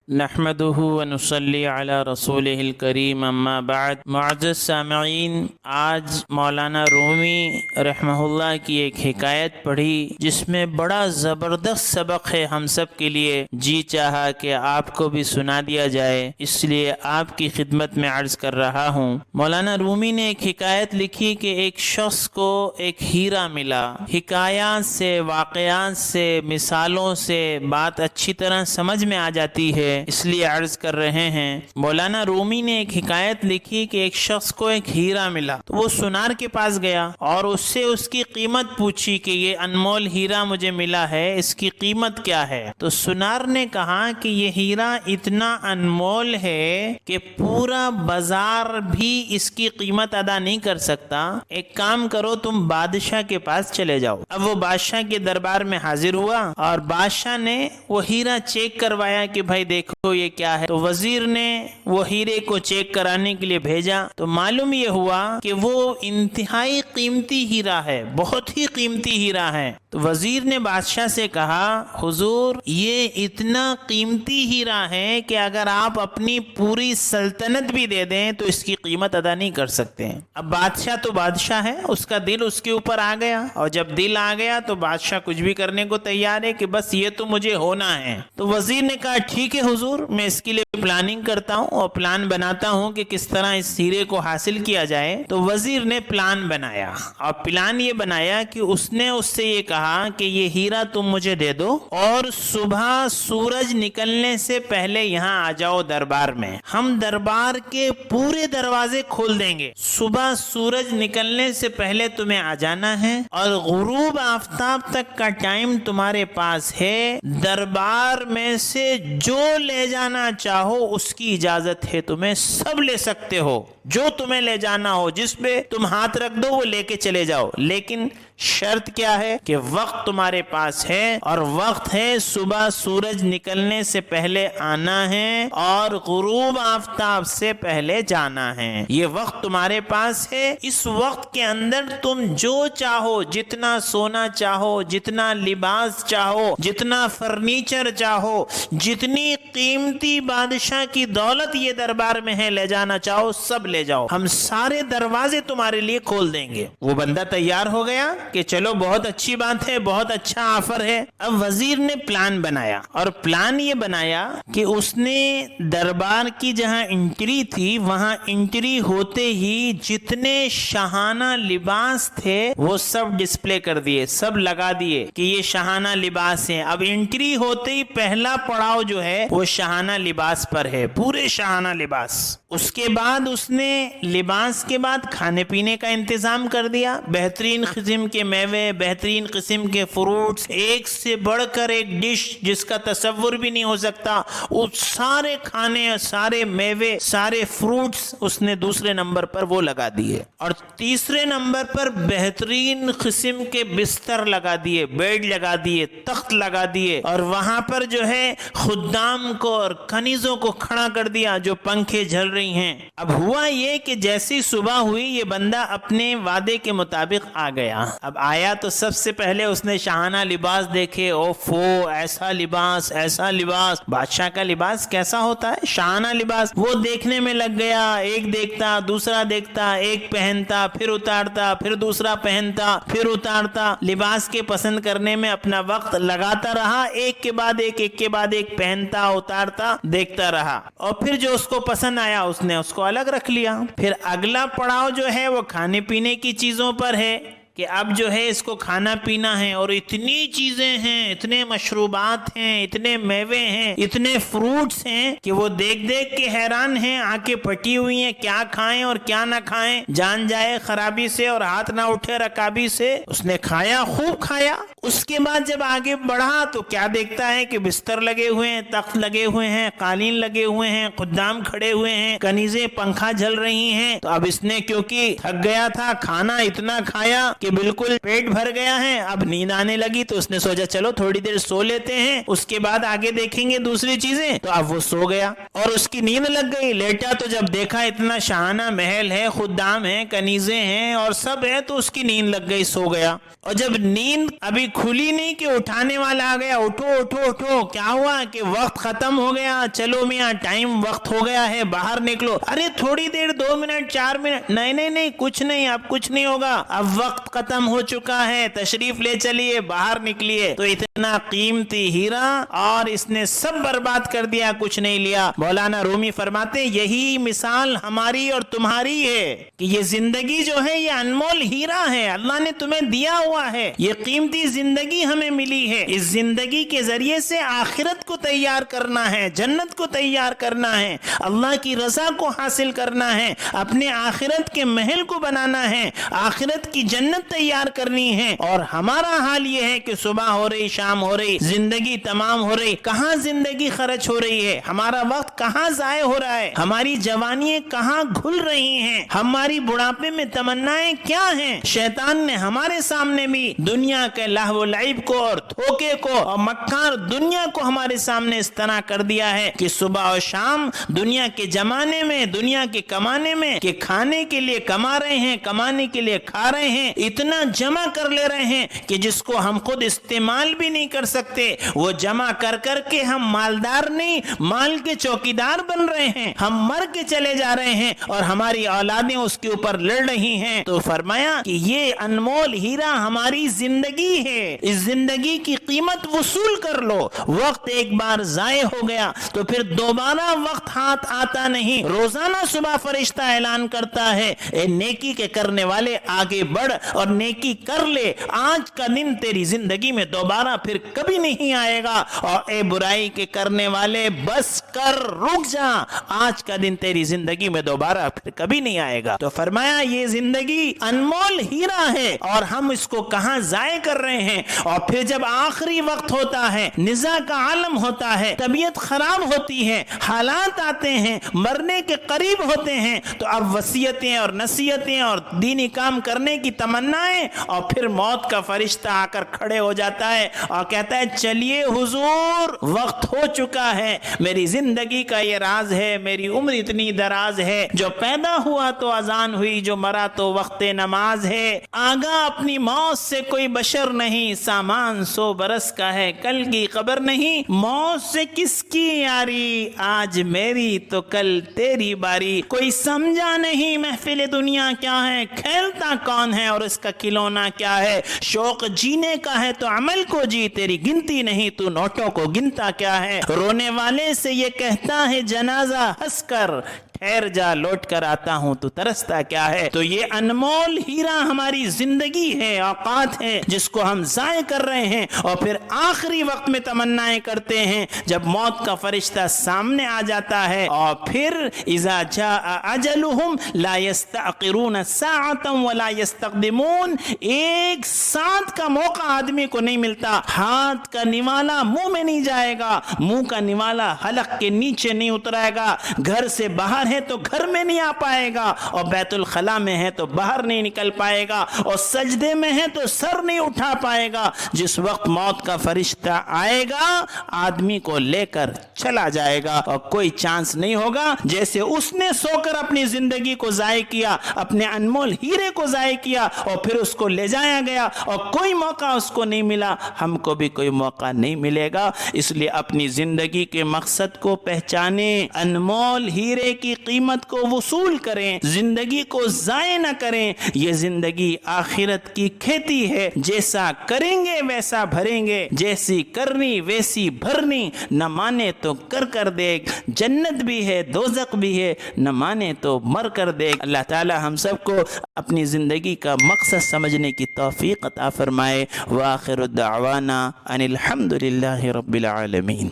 نحمده ونصلي على رسوله الكريم اما بعد۔ معزز سامعین، آج مولانا رومی رحمہ اللہ کی ایک حکایت پڑھی جس میں بڑا زبردست سبق ہے ہم سب کے لیے، جی چاہا کہ آپ کو بھی سنا دیا جائے، اس لیے آپ کی خدمت میں عرض کر رہا ہوں۔ مولانا رومی نے ایک حکایت لکھی کہ ایک شخص کو ایک ہیرا ملا۔ حکایات سے، واقعات سے، مثالوں سے بات اچھی طرح سمجھ میں آ جاتی ہے، اس لیے عرض کر رہے ہیں۔ مولانا رومی نے ایک حکایت لکھی کہ ایک شخص کو ایک ہیرا ملا، تو وہ سنار کے پاس گیا اور اس سے اس کی قیمت پوچھی کہ یہ انمول ہیرا مجھے ملا ہے، اس کی قیمت کیا ہے؟ تو سنار نے کہا کہ یہ ہیرا اتنا انمول ہے کہ پورا بازار بھی اس کی قیمت ادا نہیں کر سکتا، ایک کام کرو، تم بادشاہ کے پاس چلے جاؤ۔ اب وہ بادشاہ کے دربار میں حاضر ہوا اور بادشاہ نے وہ ہیرا چیک کروایا کہ بھائی دیکھو یہ کیا ہے۔ تو وزیر نے وہ ہیرے کو چیک کرانے کے لیے بھیجا تو معلوم یہ ہوا کہ وہ انتہائی قیمتی ہیرا ہے، بہت ہی قیمتی ہیرا ہے۔ تو وزیر نے بادشاہ سے کہا، حضور یہ اتنا قیمتی ہیرا ہے کہ اگر آپ اپنی پوری سلطنت بھی دے دیں تو اس کی قیمت ادا نہیں کر سکتے ہیں۔ اب بادشاہ تو بادشاہ ہے، اس کا دل اس کے اوپر آ گیا، اور جب دل آ گیا تو بادشاہ کچھ بھی کرنے کو تیار ہے کہ بس یہ تو مجھے ہونا ہے۔ تو وزیر نے کہا ٹھیک ہے حضور، میں اس کے لیے پلاننگ کرتا ہوں اور پلان بناتا ہوں کہ کس طرح اس ہیرے کو حاصل کیا جائے۔ تو وزیر نے پلان بنایا اور پلان یہ بنایا کہ اس نے اس سے یہ کہا کہ یہ ہیرا تم مجھے دے دو اور صبح سورج نکلنے سے پہلے یہاں آ جاؤ دربار میں، ہم دربار کے پورے دروازے کھول دیں گے، صبح سورج نکلنے سے پہلے تمہیں آ جانا ہے اور غروب آفتاب تک کا ٹائم تمہارے پاس ہے، دربار میں سے جو لے جانا چاہو اس کی اجازت ہے، تمہیں سب لے سکتے ہو، جو تمہیں لے جانا ہو، جس پہ تم ہاتھ رکھ دو وہ لے کے چلے جاؤ، لیکن شرط کیا ہے کہ وقت تمہارے پاس ہے اور وقت ہے صبح سورج نکلنے سے پہلے آنا ہے اور غروب آفتاب سے پہلے جانا ہے، یہ وقت تمہارے پاس ہے۔ اس وقت کے اندر تم جو چاہو، جتنا سونا چاہو، جتنا لباس چاہو، جتنا فرنیچر چاہو، جتنی قیمتی بادشاہ کی دولت یہ دربار میں ہے لے جانا چاہو سب لے جاؤ، ہم سارے دروازے تمہارے لیے کھول دیں گے۔ وہ بندہ تیار ہو گیا کہ چلو بہت اچھی بات ہے، بہت اچھا آفر ہے۔ اب وزیر نے پلان بنایا اور پلان یہ بنایا کہ اس نے دربار کی جہاں انٹری تھی وہاں انٹری ہوتے ہی جتنے شاہانہ لباس تھے وہ سب ڈسپلے کر دیے، سب لگا دیے کہ یہ شاہانہ لباس ہیں۔ اب انٹری ہوتے ہی پہلا پڑاؤ جو ہے وہ شاہانہ لباس پر ہے، پورے شاہانہ لباس۔ اس کے بعد اس نے لباس کے بعد کھانے پینے کا انتظام کر دیا، بہترین قسم کے میوے، بہترین قسم کے فروٹس، ایک سے بڑھ کر ایک ڈش جس کا تصور بھی نہیں ہو سکتا، وہ سارے کھانے، سارے میوے، سارے فروٹس اس نے دوسرے نمبر پر وہ لگا دیے، اور تیسرے نمبر پر بہترین قسم کے بستر لگا دیے، بیڈ لگا دیے، تخت لگا دیے، اور وہاں پر جو ہے خدام کو اور کنیزوں کو کھڑا کر دیا جو پنکھے جھل رہی ہیں۔ اب ہوا یہ کہ جیسی صبح ہوئی یہ بندہ اپنے وعدے کے مطابق آ گیا۔ اب آیا تو سب سے پہلے اس نے شاہانہ لباس دیکھے، اوفو ایسا لباس، ایسا لباس، بادشاہ کا لباس کیسا ہوتا ہے، شاہانہ لباس، وہ دیکھنے میں لگ گیا، ایک دیکھتا دوسرا دیکھتا، ایک پہنتا پھر اتارتا، پھر دوسرا پہنتا پھر اتارتا، لباس کے پسند کرنے میں اپنا وقت لگاتا رہا، ایک کے بعد ایک، ایک کے بعد ایک پہنتا اتارتا دیکھتا رہا، اور پھر جو اس کو پسند آیا اس نے اس کو الگ رکھ لیا۔ پھر اگلا پڑاؤ جو ہے وہ کھانے پینے کی چیزوں پر ہے کہ اب جو ہے اس کو کھانا پینا ہے، اور اتنی چیزیں ہیں، اتنے مشروبات ہیں، اتنے میوے ہیں، اتنے فروٹس ہیں کہ وہ دیکھ دیکھ کے حیران ہیں، آنکھیں پھٹی ہوئی ہیں، کیا کھائیں اور کیا نہ کھائیں، جان جائے خرابی سے اور ہاتھ نہ اٹھے رکابی سے۔ اس نے کھایا، خوب کھایا۔ اس کے بعد جب آگے بڑھا تو کیا دیکھتا ہے کہ بستر لگے ہوئے ہیں، تخت لگے ہوئے ہیں، قالین لگے ہوئے ہیں، خدام کھڑے ہوئے ہیں، کنیزیں پنکھا جھل رہی ہیں۔ تو اب اس نے کیونکہ تھک گیا تھا، کھانا اتنا کھایا کہ بالکل پیٹ بھر گیا ہے، اب نیند آنے لگی، تو اس نے سوچا چلو تھوڑی دیر سو لیتے ہیں، اس کے بعد آگے دیکھیں گے دوسری چیزیں۔ تو اب وہ سو گیا اور اس کی نیند لگ گئی۔ لیٹا تو جب دیکھا اتنا شاہانہ محل ہے، خدام ہیں، کنیزیں ہیں اور سب ہے، تو اس کی نیند لگ گئی، سو گیا۔ اور جب نیند ابھی کھلی نہیں کہ اٹھانے والا آ گیا, اٹھو اٹھو اٹھو. کیا ہوا کہ وقت ختم ہو گیا, چلو میاں ٹائم وقت ہو گیا ہے, باہر نکلو. ارے تھوڑی دیر, 2 منٹ 4 منٹ, نہیں نہیں نہیں, کچھ نہیں, اب کچھ نہیں ہوگا, اب وقت ختم ہو چکا ہے, تشریف لے چلیے, باہر نکلیے. تو اتنا قیمتی ہیرا اور اس نے سب برباد کر دیا, کچھ نہیں لیا. مولانا رومی فرماتے ہیں یہی مثال ہماری اور تمہاری ہے کہ یہ زندگی جو ہے یہ انمول ہیرا ہے, اللہ نے تمہیں دیا ہوا ہے. یہ قیمتی زندگی ہمیں ملی ہے, اس زندگی کے ذریعے سے آخرت کو تیار کرنا ہے, جنت کو تیار کرنا ہے, اللہ کی رضا کو حاصل کرنا ہے, اپنے آخرت کے محل کو بنانا ہے, آخرت کی جنت تیار کرنی ہے. اور ہمارا حال یہ ہے کہ صبح ہو رہی, شام ہو رہی, زندگی تمام ہو رہی, کہاں زندگی خرچ ہو رہی ہے, ہمارا وقت کہاں ضائع ہو رہا ہے, ہماری جوانیاں کہاں گھل رہی ہیں, ہماری بڑھاپے میں تمنائیں کیا ہیں. شیطان نے ہمارے سامنے بھی دنیا کے لہو و لعب کو اور دھوکے کو اور مکار دنیا کو ہمارے سامنے اس طرح کر دیا ہے کہ صبح اور شام دنیا کے جمانے میں, دنیا کے کمانے میں, کہ کھانے کے لیے کما رہے ہیں, کمانے کے لیے کھا رہے ہیں, اتنا جمع کر لے رہے ہیں کہ جس کو ہم خود استعمال بھی نہیں کر سکتے, وہ جمع کر کر کے ہم مالدار نہیں, مال کے چوکیدار بن رہے ہیں, ہم مر کے چلے جا رہے ہیں اور ہماری اولادیں اس کے اوپر لڑ رہی ہیں. تو فرمایا کہ یہ انمول ہیرا ہماری زندگی ہے, اس زندگی کی قیمت وصول کر لو. وقت ایک بار ضائع ہو گیا تو پھر دوبارہ وقت ہاتھ آتا نہیں. روزانہ صبح فرشتہ اعلان کرتا ہے, اے نیکی کے کرنے والے آگے بڑھ اور نیکی کر لے, آج کا دن تیری زندگی میں دوبارہ پھر کبھی نہیں آئے گا. اور اے برائی کے کرنے والے بس کر, رک جا, آج کا دن تیری زندگی میں دوبارہ پھر کبھی نہیں آئے گا. تو فرمایا یہ زندگی انمول ہیرا ہے اور ہم اس کو کہاں ضائع کر رہے ہیں. اور پھر جب آخری وقت ہوتا ہے, نزاع کا عالم ہوتا ہے, طبیعت خراب ہوتی ہے, حالات آتے ہیں, مرنے کے قریب ہوتے ہیں, تو اب وصیتیں اور نصیحتیں اور دینی کام کرنے کی تمنائیں, اور پھر موت کا فرشتہ آ کر کھڑے ہو جاتا ہے اور کہتا ہے چلیے حضور, وقت ہو چکا ہے, میری زندگی کا یہ راز ہے, میری عمر اتنی دراز ہے, جو پیدا ہوا تو اذان ہوئی, جو مرا تو وقت نماز ہے, آگاہ اپنی موت سے کوئی بشر نہیں, سامان 100 برس کا ہے, کل کی خبر نہیں, موت سے کس کی یاری, آج میری تو کل تیری باری. کوئی سمجھا نہیں محفل دنیا کیا ہے, کھیلتا کون ہے اور اس کا کھلونا کیا ہے, شوق جینے کا ہے تو عمل کو جی, تیری گنتی نہیں تو نوٹوں کو گنتا کیا ہے. رونے والے سے یہ کہتا ہے جنازہ ہنس کر, ٹھہر جا لوٹ کر آتا ہوں تو ترستا کیا ہے. تو یہ انمول ہیرا ہماری زندگی ہے, اوقات ہے, جس کو ہم ضائع کر رہے ہیں اور پھر آخری وقت میں تمنائیں کرتے ہیں جب موت کا فرشتہ سامنے آ جاتا ہے. اور پھر اذا جاء اجلهم لا يستأخرون ساعة ولا يستقدمون, ایک ساتھ کا موقع آدمی کو نہیں ملتا, ہاتھ کا نوالا منہ میں نہیں جائے گا, منہ کا نوالا حلق کے نیچے نہیں اترائے گا, گھر سے باہر ہے تو گھر میں نہیں آ پائے گا, اور بیت الخلا میں ہے تو باہر نہیں نکل پائے گا, اور سجدے میں ہے تو سر نہیں اٹھا پائے گا. جس وقت موت کا فرشتہ آئے گا آدمی کو لے کر چلا جائے گا اور کوئی چانس نہیں ہوگا. جیسے اس نے سو کر اپنی زندگی کو ضائع کیا, اپنے انمول ہیرے کو ضائع کیا اور پھر اس کو لے جایا گیا اور کوئی موقع اس کو نہیں ملا, ہم کو بھی کوئی موقع نہیں ملے گا. اس لیے اپنی زندگی کے مقصد کو پہچانیں, انمول ہیرے کی قیمت کو وصول کریں, زندگی کو ضائع نہ کریں. یہ زندگی آخرت کی کھیتی ہے, جیسا کریں گے ویسا بھریں گے, جیسی کرنی ویسی بھرنی, نہ مانے تو کر دیکھ, جنت بھی ہے دوزخ بھی ہے, نہ مانے تو مر کر دیکھ. اللہ تعالی ہم سب کو اپنی زندگی کا مقصد سمجھنے کی توفیق عطا فرمائے. وآخر دعوانا ان الحمد للہ رب العالمین.